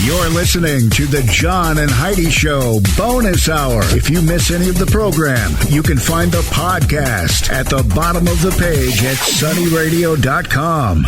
You're listening to the John and Heidi Show Bonus Hour. If you miss any of the program, you can find the podcast at the bottom of the page at sunnyradio.com.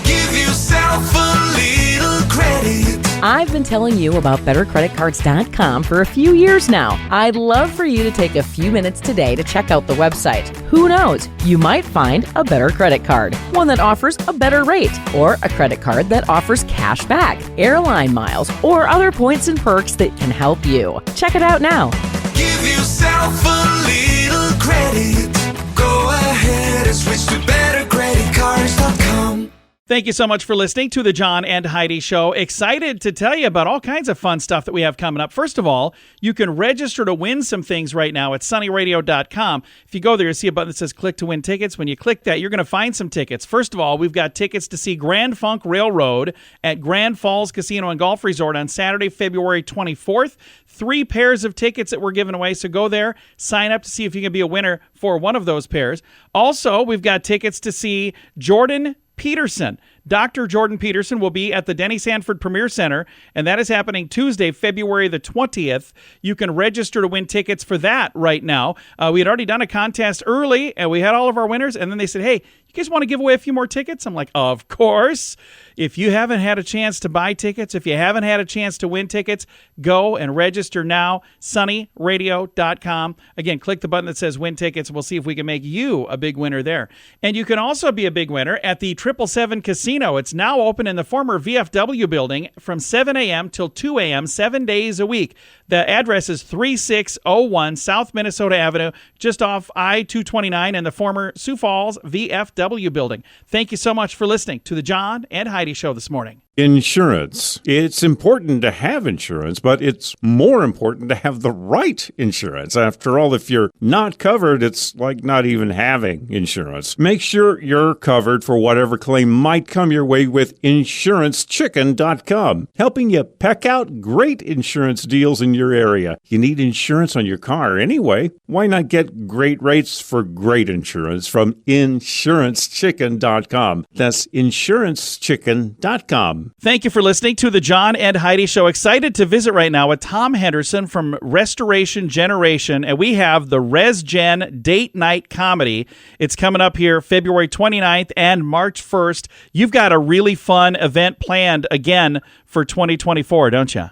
Give yourself a little credit. I've been telling you about BetterCreditCards.com for a few years now. I'd love for you to take a few minutes today to check out the website. Who knows? You might find a better credit card, one that offers a better rate, or a credit card that offers cash back, airline miles, or other points and perks that can help you. Check it out now. Give yourself a little credit. Go ahead and switch to BetterCreditCards.com. Thank you so much for listening to the John and Heidi Show. Excited to tell you about all kinds of fun stuff that we have coming up. First of all, you can register to win some things right now at sunnyradio.com. If you go there, you'll see a button that says click to win tickets. When you click that, you're going to find some tickets. First of all, we've got tickets to see Grand Funk Railroad at Grand Falls Casino and Golf Resort on Saturday, February 24th. 3 pairs of tickets that we're giving away, so go there, sign up to see if you can be a winner for one of those pairs. Also, we've got tickets to see Jordan Peterson. Dr. Jordan Peterson will be at the Denny Sanford Premier Center, and that is happening Tuesday, February the 20th. You can register to win tickets for that right now. We had already done a contest early, and we had all of our winners, and then they said, hey, you guys want to give away a few more tickets? I'm like, of course. If you haven't had a chance to buy tickets, if you haven't had a chance to win tickets, go and register now, sunnyradio.com. Again, click the button that says win tickets. We'll see if we can make you a big winner there. And you can also be a big winner at the 777 Casino. It's now open in the former VFW building from 7 a.m. till 2 a.m., 7 days a week. The address is 3601 South Minnesota Avenue, just off I-229 in the former Sioux Falls VFW building. Thank you so much for listening to the John and Heidi Show this morning. Insurance. It's important to have insurance, but it's more important to have the right insurance. After all, if you're not covered, it's like not even having insurance. Make sure you're covered for whatever claim might come your way with InsuranceChicken.com, helping you peck out great insurance deals in your area. You need insurance on your car anyway. Why not get great rates for great insurance from InsuranceChicken.com? That's InsuranceChicken.com. Thank you for listening to the John and Heidi Show. Excited to visit right now with Tom Henderson from Restoration Generation, and we have the ResGen Date Night Comedy. It's coming up here February 29th and March 1st. You've got a really fun event planned again for 2024, don't you?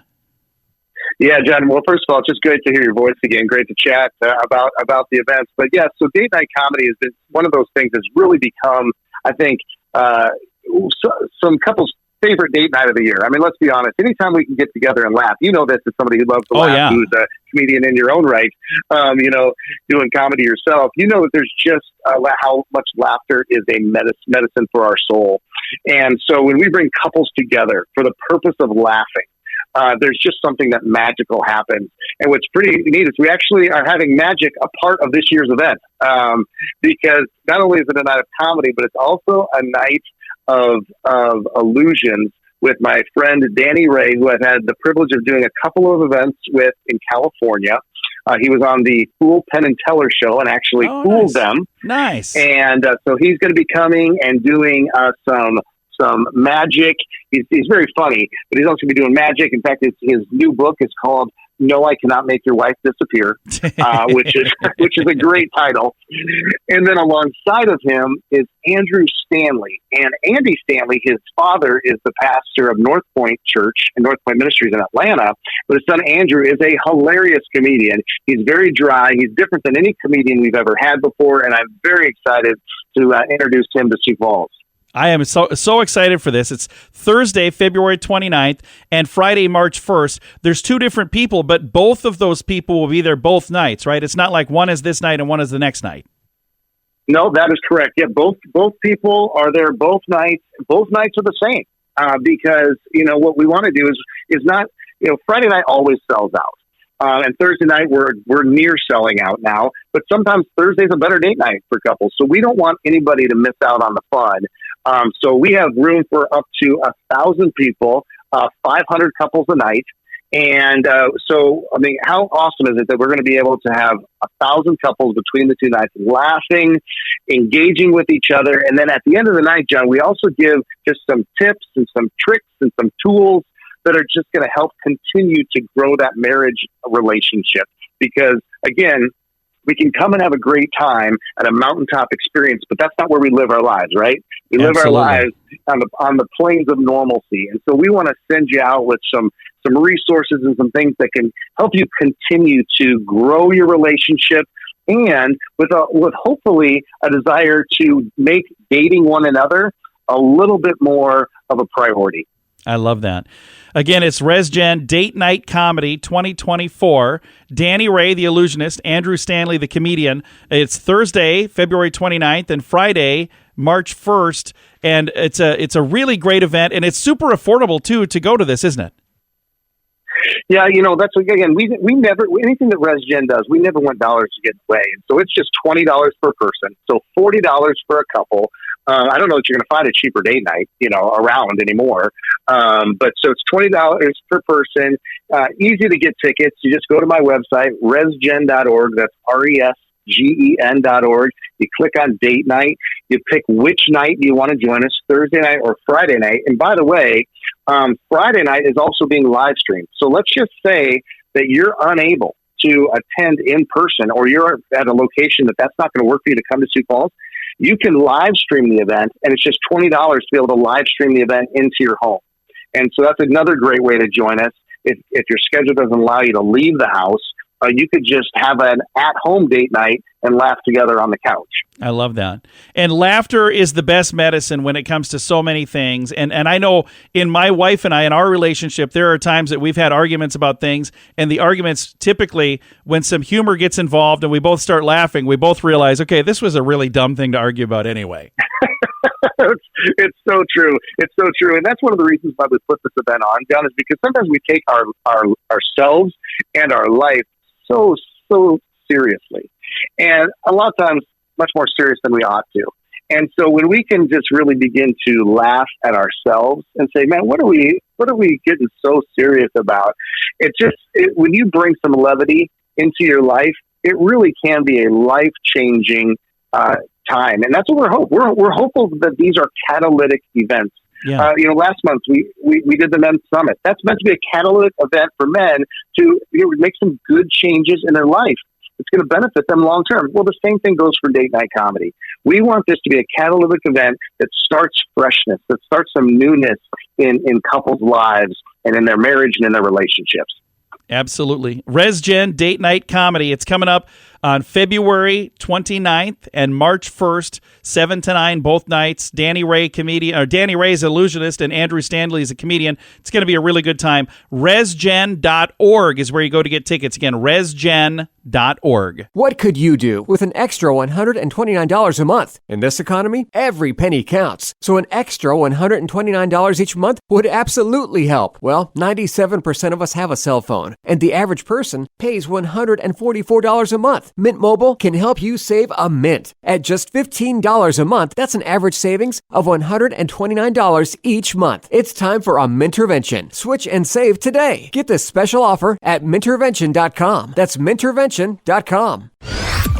Yeah, John. Well, first of all, it's just great to hear your voice again. Great to chat about the events. But yeah, so Date Night Comedy has been one of those things that's really become, I think, some couples' favorite date night of the year. I mean, let's be honest. Anytime we can get together and laugh, you know this as somebody who loves to laugh, who's a comedian in your own right, doing comedy yourself, you know that there's just how much laughter is a medicine for our soul. And so when we bring couples together for the purpose of laughing, there's just something that magical happens. And what's pretty neat is we actually are having magic a part of this year's event, because not only is it a night of comedy, but it's also a night of illusions with my friend Danny Ray, who I've had the privilege of doing a couple of events with in California. He was on the Fool Penn and Teller show and actually fooled them. Nice. And so he's going to be coming and doing some magic. He's very funny, but he's also going to be doing magic. In fact, his new book is called No, I Cannot Make Your Wife Disappear, which is a great title. And then alongside of him is Andrew Stanley. And Andy Stanley, his father is the pastor of North Point Church and North Point Ministries in Atlanta. But his son Andrew is a hilarious comedian. He's very dry. He's different than any comedian we've ever had before. And I'm very excited to introduce him to Sioux Falls. I am so excited for this. It's Thursday, February 29th, and Friday, March 1st. There's 2 different people, but both of those people will be there both nights, right? It's not like one is this night and one is the next night. No, that is correct. Yeah, both people are there both nights. Both nights are the same, because what we want to do is not Friday night always sells out. And Thursday night, we're near selling out now, but sometimes Thursday's a better date night for couples. So we don't want anybody to miss out on the fun. So we have room for up to 1,000 people, 500 couples a night. And so, I mean, how awesome is it that we're going to be able to have 1,000 couples between the 2 nights laughing, engaging with each other. And then at the end of the night, John, we also give just some tips and some tricks and some tools that are just going to help continue to grow that marriage relationship. Because, again, we can come and have a great time at a mountaintop experience, but that's not where we live our lives, right? We live our lives on the plains of normalcy. And so we want to send you out with some resources and some things that can help you continue to grow your relationship, and with hopefully a desire to make dating one another a little bit more of a priority. I love that. Again, it's ResGen Date Night Comedy 2024. Danny Ray, the illusionist, Andrew Stanley, the comedian. It's Thursday, February 29th, and Friday, March 1st. And it's a really great event, and it's super affordable, too, to go to this, isn't it? Yeah, that's, again, we never, anything that ResGen does, we never want dollars to get in the way. And so it's just $20 per person. So $40 for a couple. I don't know that you're going to find a cheaper date night, around anymore. But so it's $20 per person. Easy to get tickets. You just go to my website, resgen.org. That's RESGEN.org. You click on date night. You pick which night you want to join us, Thursday night or Friday night. And by the way, Friday night is also being live streamed. So let's just say that you're unable to attend in person, or you're at a location that's not going to work for you to come to Sioux Falls. You can live stream the event, and it's just $20 to be able to live stream the event into your home. And so that's another great way to join us. If your schedule doesn't allow you to leave the house, you could just have an at-home date night and laugh together on the couch. I love that. And laughter is the best medicine when it comes to so many things. And I know in my wife and I, in our relationship, there are times that we've had arguments about things, and the arguments typically, when some humor gets involved and we both start laughing, we both realize, okay, this was a really dumb thing to argue about anyway. It's so true. It's so true. And that's one of the reasons why we put this event on, John, is because sometimes we take ourselves and our life so seriously, and a lot of times much more serious than we ought to. And so when we can just really begin to laugh at ourselves and say, man, what are we getting so serious about? When you bring some levity into your life, it really can be a life-changing time. And that's what we're hoping. We're hopeful that these are catalytic events. Yeah. Last month we did the Men's Summit. That's meant to be a catalytic event for men to make some good changes in their life. It's going to benefit them long term. Well, the same thing goes for Date Night Comedy. We want this to be a catalytic event that starts freshness, that starts some newness in couples' lives and in their marriage and in their relationships. Absolutely. ResGen Date Night Comedy. It's coming up on February 29th and March 1st, 7 to 9, both nights. Danny Ray is illusionist, and Andrew Stanley is a comedian. It's going to be a really good time. ResGen.org is where you go to get tickets. Again, ResGen.org. What could you do with an extra $129 a month? In this economy, every penny counts. So an extra $129 each month would absolutely help. Well, 97% of us have a cell phone, and the average person pays $144 a month. Mint Mobile can help you save a mint. At just $15 a month, that's an average savings of $129 each month. It's time for a Mintervention. Switch and save today. Get this special offer at Mintervention.com. That's Mintervention.com.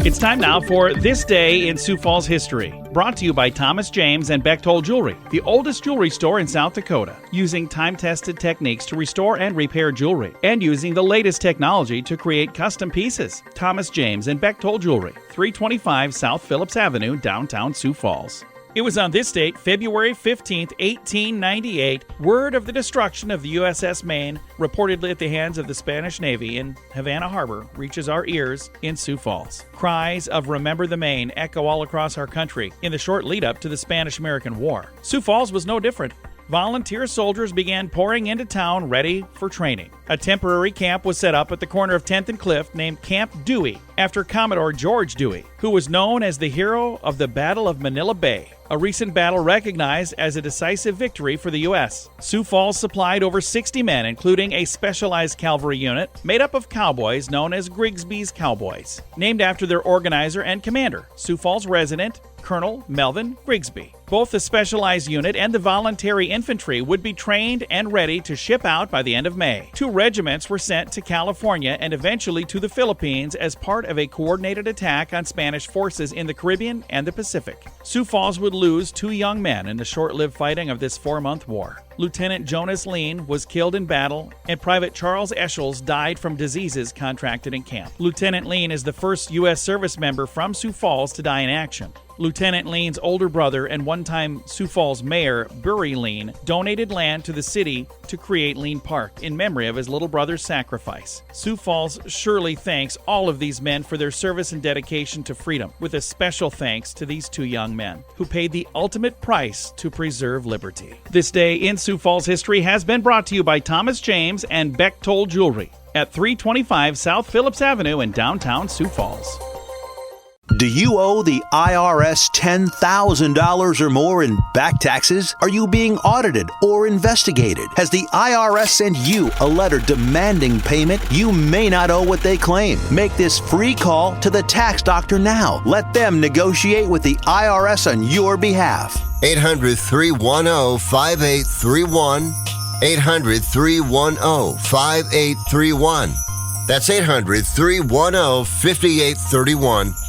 It's time now for This Day in Sioux Falls History, brought to you by Thomas James and Bechtold Jewelry, the oldest jewelry store in South Dakota, using time-tested techniques to restore and repair jewelry, and using the latest technology to create custom pieces. Thomas James and Bechtold Jewelry, 325 South Phillips Avenue, downtown Sioux Falls. It was on this date, February 15, 1898, word of the destruction of the USS Maine, reportedly at the hands of the Spanish Navy in Havana Harbor, reaches our ears in Sioux Falls. Cries of "Remember the Maine" echo all across our country in the short lead-up to the Spanish-American War. Sioux Falls was no different. Volunteer soldiers began pouring into town ready for training. A temporary camp was set up at the corner of 10th and Cliff named Camp Dewey, after Commodore George Dewey, who was known as the hero of the Battle of Manila Bay, a recent battle recognized as a decisive victory for the U.S. Sioux Falls supplied over 60 men, including a specialized cavalry unit made up of cowboys known as Grigsby's Cowboys, named after their organizer and commander, Sioux Falls resident Colonel Melvin Grigsby. Both the Specialized Unit and the Voluntary Infantry would be trained and ready to ship out by the end of May. 2 regiments were sent to California and eventually to the Philippines as part of a coordinated attack on Spanish forces in the Caribbean and the Pacific. Sioux Falls would lose 2 young men in the short-lived fighting of this 4-month war. Lieutenant Jonas Lean was killed in battle, and Private Charles Eschels died from diseases contracted in camp. Lieutenant Lean is the first U.S. service member from Sioux Falls to die in action. Lieutenant Lean's older brother and one-time Sioux Falls mayor, Burry Lean, donated land to the city to create Lean Park in memory of his little brother's sacrifice. Sioux Falls surely thanks all of these men for their service and dedication to freedom, with a special thanks to these 2 young men who paid the ultimate price to preserve liberty. This day in Sioux Falls history has been brought to you by Thomas James and Bechtold Jewelry at 325 South Phillips Avenue in downtown Sioux Falls. Do you owe the IRS $10,000 or more in back taxes? Are you being audited or investigated? Has the IRS sent you a letter demanding payment? You may not owe what they claim. Make this free call to the tax doctor now. Let them negotiate with the IRS on your behalf. 800-310-5831. 800-310-5831. That's 800-310-5831.